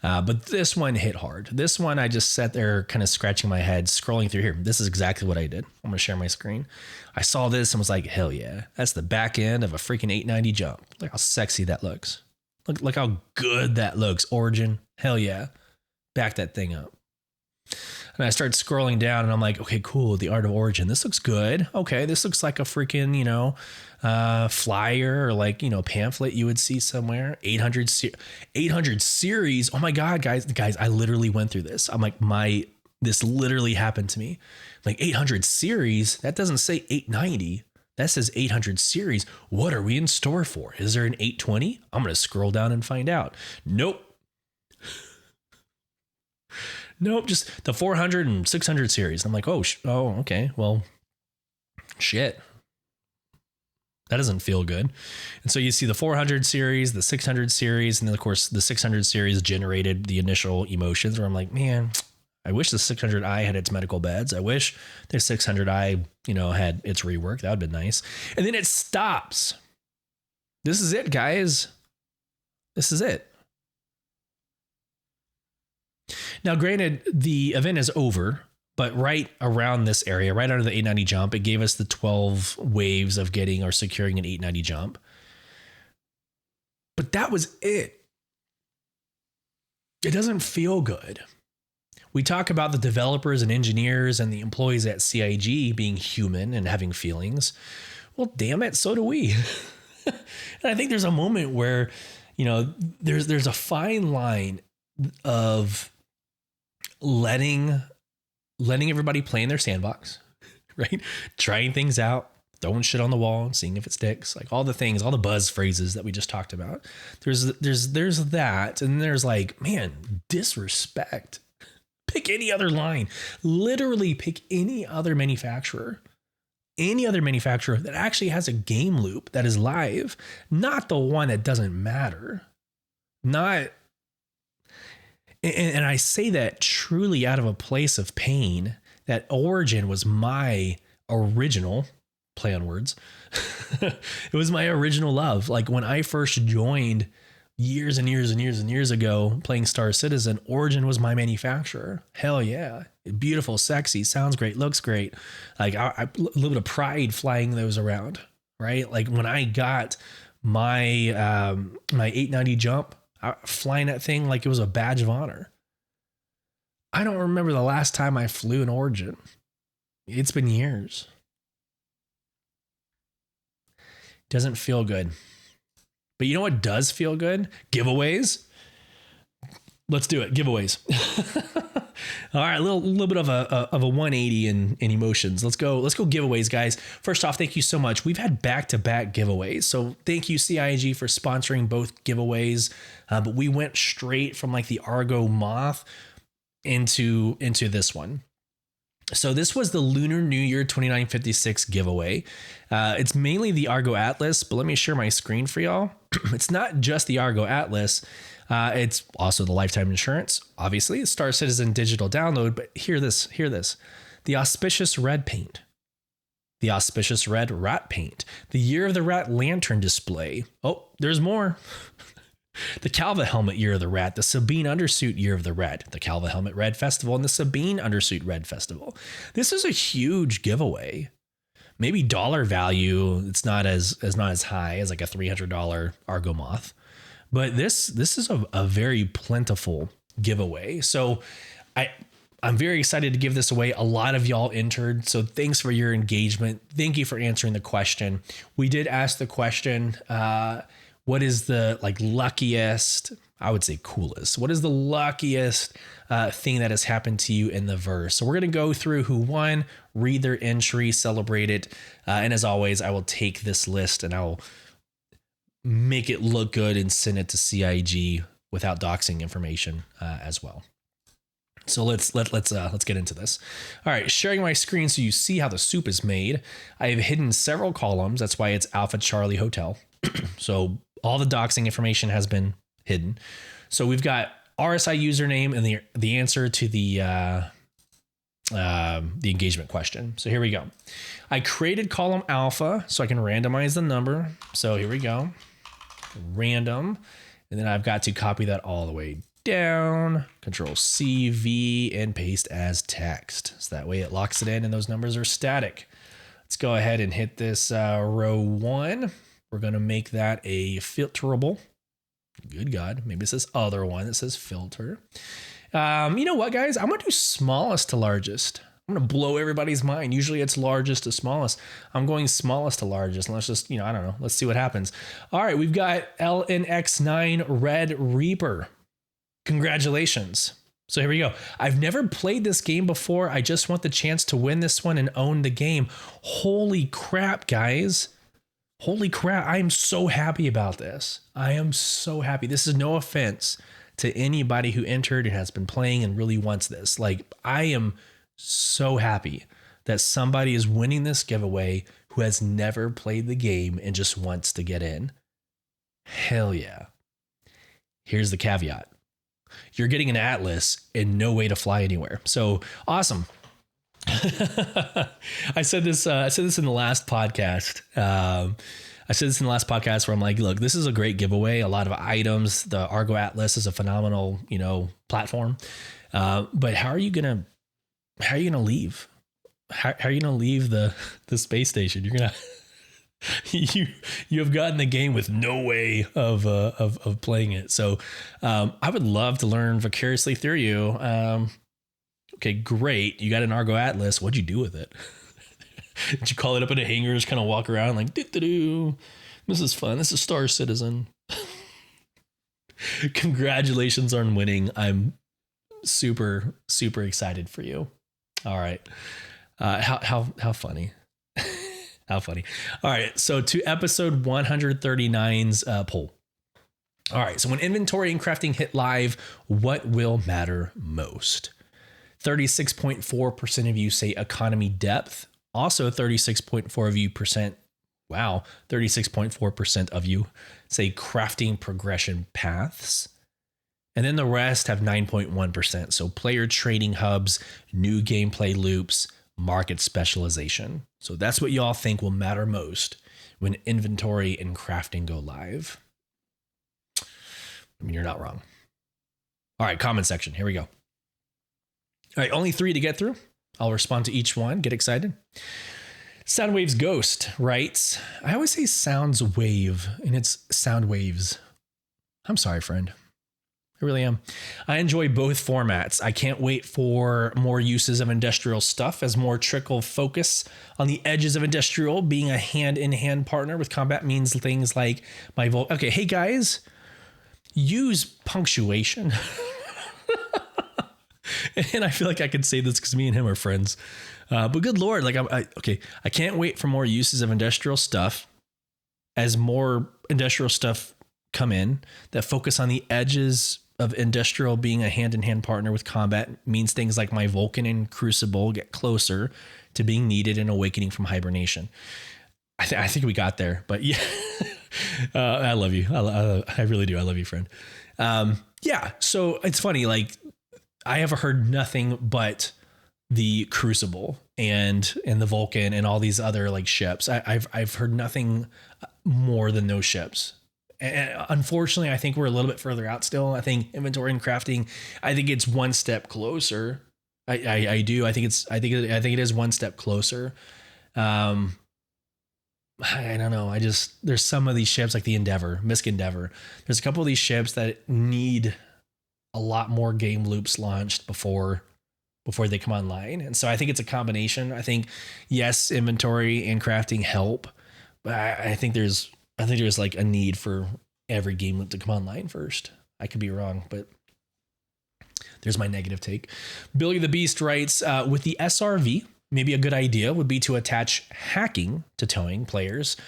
Speaker 1: But this one hit hard. This one, I just sat there kind of scratching my head, scrolling through here. This is exactly what I did. I'm going to share my screen. I saw this and was like, hell yeah. That's the back end of a freaking 890 jump. Look how sexy that looks. Look how good that looks. Origin. Hell yeah. Back that thing up. And I start scrolling down and I'm like, okay, cool. The art of origin. This looks good. Okay. This looks like a freaking, flyer or like, pamphlet you would see somewhere. 800 series. Oh my God, guys, I literally went through this. I'm like, this literally happened to me. Like 800 series. That doesn't say 890. That says 800 series. What are we in store for? Is there an 820? I'm going to scroll down and find out. Nope. Nope. Just the 400 and 600 series. I'm like, oh, okay. Well, shit. That doesn't feel good. And so you see the 400 series, the 600 series, and then of course the 600 series generated the initial emotions where I'm like, man, I wish the 600i had its medical beds. I wish the 600i, had its rework. That would have been nice. And then it stops. This is it, guys. This is it. Now, granted, the event is over, but right around this area, right under the 890 jump, it gave us the 12 waves of getting or securing an 890 jump. But that was it. It doesn't feel good. We talk about the developers and engineers and the employees at CIG being human and having feelings. Well, damn it, so do we. And I think there's a moment where, there's a fine line of letting everybody play in their sandbox, right? Trying things out, throwing shit on the wall and seeing if it sticks, like all the things, all the buzz phrases that we just talked about. There's that. And there's like, man, disrespect. Pick any other line, literally pick any other manufacturer that actually has a game loop that is live, not the one that doesn't matter. And I say that truly out of a place of pain. That Origin was my original, play on words. It was my original love. Like when I first joined years and years and years and years ago playing Star Citizen, Origin was my manufacturer. Hell yeah. Beautiful, sexy, sounds great, looks great. Like I a little bit of pride flying those around, right? Like when I got my my 890 jump, flying that thing like it was a badge of honor. I don't remember the last time I flew an Origin. It's been years. Doesn't feel good. But you know what does feel good? Giveaways. Let's do it. Giveaways. All right, a little bit of a 180 in emotions. Let's go giveaways, guys. First off, thank you so much. We've had back-to-back giveaways. So thank you, CIG, for sponsoring both giveaways. But we went straight from like the Argo Moth into this one. So this was the Lunar New Year 2956 giveaway. It's mainly the Argo Atlas, but let me share my screen for y'all. It's not just the Argo Atlas. It's also the lifetime insurance, obviously, Star Citizen digital download, but hear this. The auspicious red paint, the auspicious red rat paint, the Year of the Rat lantern display. Oh, there's more. The Calva Helmet Year of the Rat, the Sabine Undersuit Year of the Rat, the Calva Helmet Red Festival, and the Sabine Undersuit Red Festival. This is a huge giveaway. Maybe dollar value, it's not as high as like a $300 Argo Moth, but this is a very plentiful giveaway. So I'm very excited to give this away. A lot of y'all entered, so thanks for your engagement. Thank you for answering the question. We did ask the question, what is the luckiest, I would say coolest, what is the luckiest thing that has happened to you in the verse? So we're going to go through who won, read their entry, celebrate it. And as always, I will take this list and I'll make it look good and send it to CIG without doxing information as well. So let's get into this. All right, sharing my screen so you see how the soup is made. I have hidden several columns. That's why it's Alpha Charlie Hotel. So all the doxing information has been hidden. So we've got RSI username and the answer to the engagement question. So here we go. I created column alpha so I can randomize the number. So here we go. Random. And then I've got to copy that all the way down, Control C, V, and paste as text. So that way it locks it in and those numbers are static. Let's go ahead and hit this row 1. We're going to make that a filterable. Good God. Maybe it's this other one that says filter. You know what, guys? I'm going to do smallest to largest. I'm going to blow everybody's mind. Usually it's largest to smallest. I'm going smallest to largest. And let's just, I don't know. Let's see what happens. All right. We've got LNX9 Red Reaper. Congratulations. So here we go. I've never played this game before. I just want the chance to win this one and own the game. Holy crap, guys. Holy crap. I am so happy about this. I am so happy. This is no offense to anybody who entered and has been playing and really wants this. Like, I am so happy that somebody is winning this giveaway who has never played the game and just wants to get in. Hell yeah. Here's the caveat. You're getting an Atlas and no way to fly anywhere. So awesome. I said this in the last podcast. Where I'm like, look, this is a great giveaway. A lot of items. The Argo Atlas is a phenomenal, platform. But how are you gonna leave? How are you gonna leave the space station? You're gonna you have gotten the game with no way of playing it. So I would love to learn vicariously through you. Okay, great. You got an Argo Atlas. What'd you do with it? Did you call it up in a hangar, just kind of walk around like, doo-doo-doo. This is fun. This is Star Citizen. Congratulations on winning. I'm super, super excited for you. All right. How funny. How funny. All right. So to episode 139's poll. All right. So when inventory and crafting hit live, what will matter most? 36.4% of you say economy depth. Also 36.4% of you 36.4% of you say crafting progression paths. And then the rest have 9.1%. So player trading hubs, new gameplay loops, market specialization. So that's what y'all think will matter most when inventory and crafting go live. I mean, you're not wrong. All right, comment section. Here we go. All right, only 3 to get through. I'll respond to each one. Get excited. Soundwaves Ghost writes, I always say sounds wave, and it's sound waves. I'm sorry, friend. I really am. I enjoy both formats. I can't wait for more uses of industrial stuff as more trickle focus on the edges of industrial. Being a hand-in-hand partner with combat means things like my okay, hey guys, use punctuation. And I feel like I could say this because me and him are friends. But good Lord, like, I can't wait for more uses of industrial stuff as more industrial stuff come in that focus on the edges of industrial. Being a hand-in-hand partner with combat means things like my Vulcan and Crucible get closer to being needed and awakening from hibernation. I think we got there, but yeah, I love you. I really do. I love you, friend. Yeah. So it's funny. Like, I have heard nothing but the Crucible and the Vulcan and all these other like ships. I've heard nothing more than those ships. And unfortunately, I think we're a little bit further out still. I think inventory and crafting, I think it's one step closer. I do. I think it is one step closer. I don't know. There's some of these ships like the Misk Endeavor. There's a couple of these ships that need a lot more game loops launched before they come online. And so I think it's a combination. I think, yes, inventory and crafting help, but I think there's like a need for every game loop to come online first. I could be wrong, but there's my negative take. Billy the Beast writes, with the SRV, maybe a good idea would be to attach hacking to towing players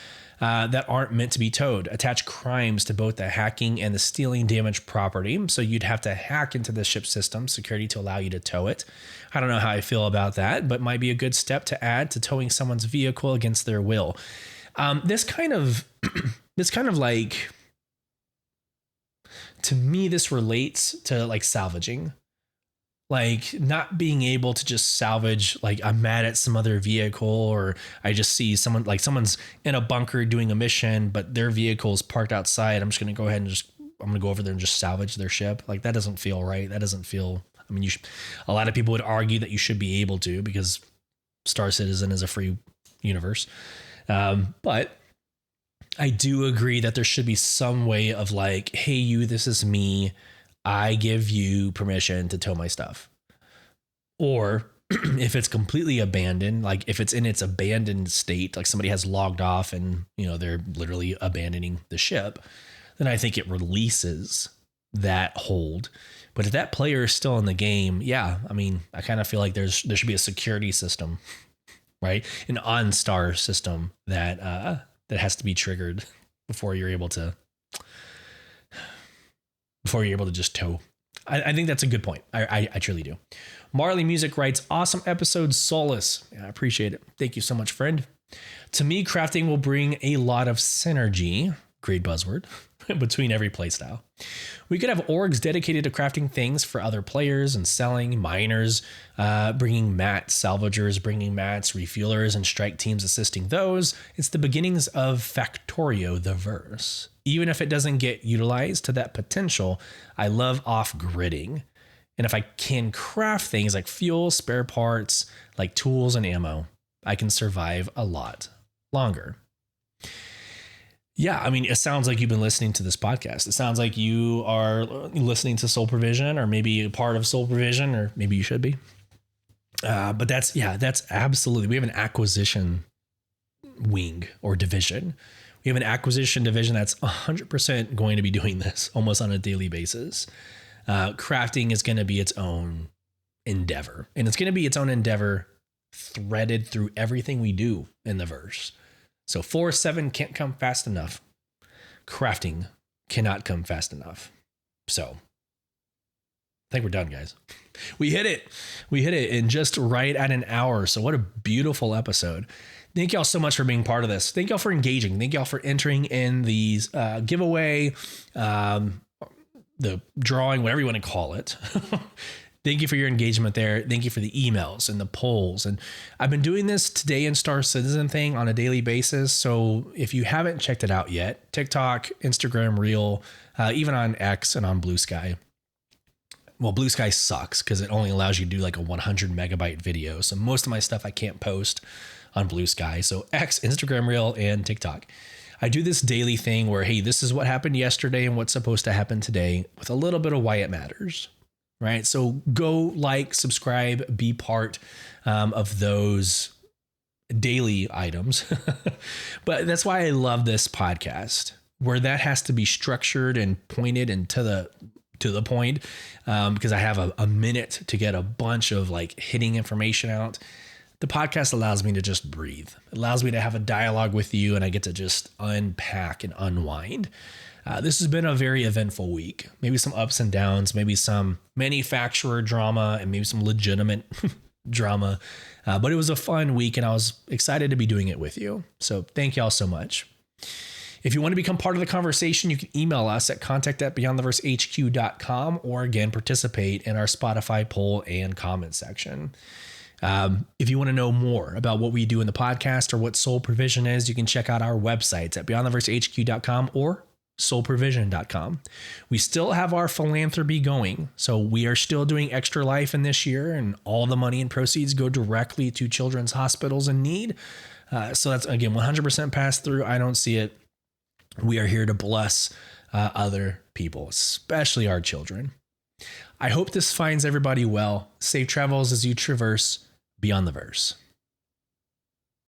Speaker 1: that aren't meant to be towed. Attach crimes to both the hacking and the stealing damage property. So you'd have to hack into the ship system security to allow you to tow it. I don't know how I feel about that, but might be a good step to add to towing someone's vehicle against their will. This kind of like, to me, this relates to like salvaging. Like not being able to just salvage, like I'm mad at some other vehicle, or I just see someone's in a bunker doing a mission, but their vehicle is parked outside. I'm just going to go ahead and I'm going to go over there and just salvage their ship. Like that doesn't feel right. That doesn't feel, I mean, a lot of people would argue that you should be able to, because Star Citizen is a free universe. But I do agree that there should be some way of like, hey, this is me. I give you permission to tow my stuff. Or if it's completely abandoned, like if it's in its abandoned state, like somebody has logged off and, they're literally abandoning the ship, then I think it releases that hold. But if that player is still in the game, yeah, I mean, I kind of feel like there should be a security system, right? An OnStar system that has to be triggered before you're able to just tow. I think that's a good point. I truly do. Marley Music writes, awesome episode, Sulyce. Yeah, I appreciate it. Thank you so much, friend. To me, crafting will bring a lot of synergy, great buzzword, between every playstyle. We could have orgs dedicated to crafting things for other players and selling, miners, bringing mats, salvagers, bringing mats, refuelers, and strike teams assisting those. It's the beginnings of Factorio, the verse. Even if it doesn't get utilized to that potential, I love off-gridding. And if I can craft things like fuel, spare parts, like tools and ammo, I can survive a lot longer. Yeah, I mean, it sounds like you've been listening to this podcast. It sounds like you are listening to Soul Provision, or maybe a part of Soul Provision, or maybe you should be. But that's absolutely. We have an acquisition wing or division. We have an acquisition division that's 100% going to be doing this almost on a daily basis. Crafting is going to be its own endeavor, and it's going to be its own endeavor threaded through everything we do in the verse. So 4.7 can't come fast enough. Crafting cannot come fast enough. So I think we're done, guys. We hit it. We hit it in just right at an hour. So what a beautiful episode. Thank y'all so much for being part of this. Thank y'all for engaging. Thank y'all for entering in these giveaway, the drawing, whatever you want to call it. Thank you for your engagement there. Thank you for the emails and the polls. And I've been doing this Today in Star Citizen thing on a daily basis. So if you haven't checked it out yet, TikTok, Instagram, Reel, even on X and on Blue Sky. Well, Blue Sky sucks because it only allows you to do like a 100 megabyte video. So most of my stuff I can't post on Blue Sky. So X, Instagram, Reel, and TikTok. I do this daily thing where, hey, this is what happened yesterday and what's supposed to happen today with a little bit of why it matters. Right. So go like, subscribe, be part of those daily items. But that's why I love this podcast, where that has to be structured and pointed and to the point, because I have a minute to get a bunch of like hitting information out. The podcast allows me to just breathe. It allows me to have a dialogue with you, and I get to just unpack and unwind. This has been a very eventful week. Maybe some ups and downs, maybe some manufacturer drama, and maybe some legitimate drama. But it was a fun week, and I was excited to be doing it with you. So thank y'all so much. If you want to become part of the conversation, you can email us at contact@beyondtheversehq.com, or again, participate in our Spotify poll and comment section. If you want to know more about what we do in the podcast or what Soul Provision is, you can check out our websites at beyondtheversehq.com or soulprovision.com. We still have our philanthropy going. So we are still doing Extra Life in this year, and all the money and proceeds go directly to children's hospitals in need. So that's, again, 100% pass through. I don't see it. We are here to bless other people, especially our children. I hope this finds everybody well. Safe travels as you traverse beyond the verse.